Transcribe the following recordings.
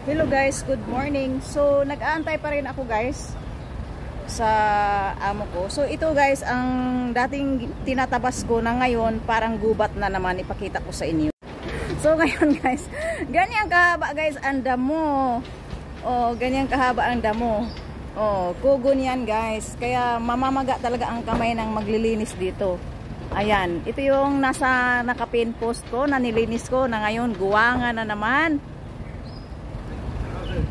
Hello guys, good morning. So nag-aantay pa rin ako guys sa amo ko. So ito guys ang dating tinatabas ko na ngayon parang gubat na naman, ipakita ko sa inyo. So ngayon guys, ganyan kahaba guys ang damo. Oh, ganyan kahaba ang damo. Oh, kugon yan guys. Kaya mamamaga talaga ang kamay ng maglilinis dito. Ayan, ito yung nasa nakapin post ko na nilinis ko na ngayon guwangan na naman.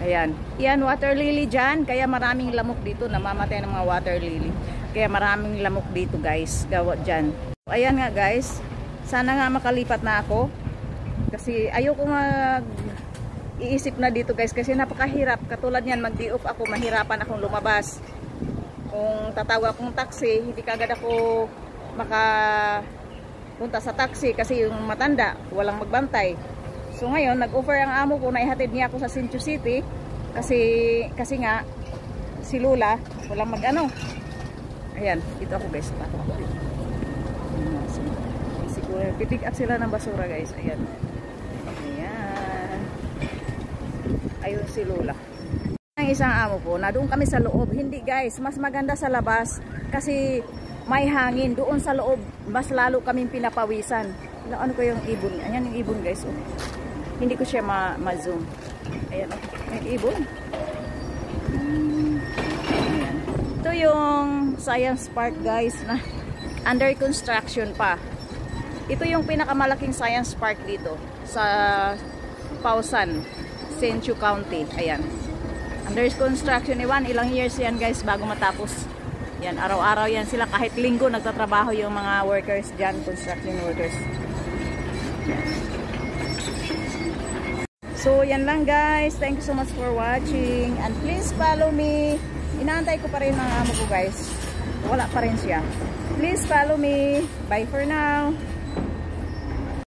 Ayan, yan water lily dyan, kaya maraming lamok dito, namamatay ng mga water lily. Kaya maraming lamok dito guys, gawa dyan. Ayan nga guys, sana nga makalipat na ako. Kasi ayoko iisip na dito guys, kasi napakahirap. Katulad yan, mag-di-off ako, mahirapan akong lumabas. Kung tatawag akong taxi, hindi kagad ako makapunta sa taxi kasi yung matanda, walang magbantay. So ngayon, nag-offer ang amo ko na ihatid niya ako sa Sinchu City kasi nga si Lula walang mag-ano. Ayan, dito ako guys. Siguro pipick up sila ng basura guys. Ayan. Ayan. Ayun si Lula. Ang isang amo ko, na doon kami sa loob. Hindi guys, mas maganda sa labas kasi may hangin. Doon sa loob, mas lalo kaming pinapawisan. Ano ko yung ibon? Ayan yung ibon guys. Oh. Hindi ko siya ma-zoom. Ayan, may ibon. Ayan. Ito yung Science Park guys na under construction pa. Ito yung pinakamalaking Science Park dito sa Pausan, Sinchu County. Ayan. Under construction, ilang years yan guys bago matapos. Yan, araw-araw yan sila. Kahit linggo nagtatrabaho yung mga workers dyan, construction workers. Yan. So, yan lang guys. Thank you so much for watching. And please follow me. Inaantay ko pa rin ang amo ko guys. Wala pa rin siya. Please follow me. Bye for now.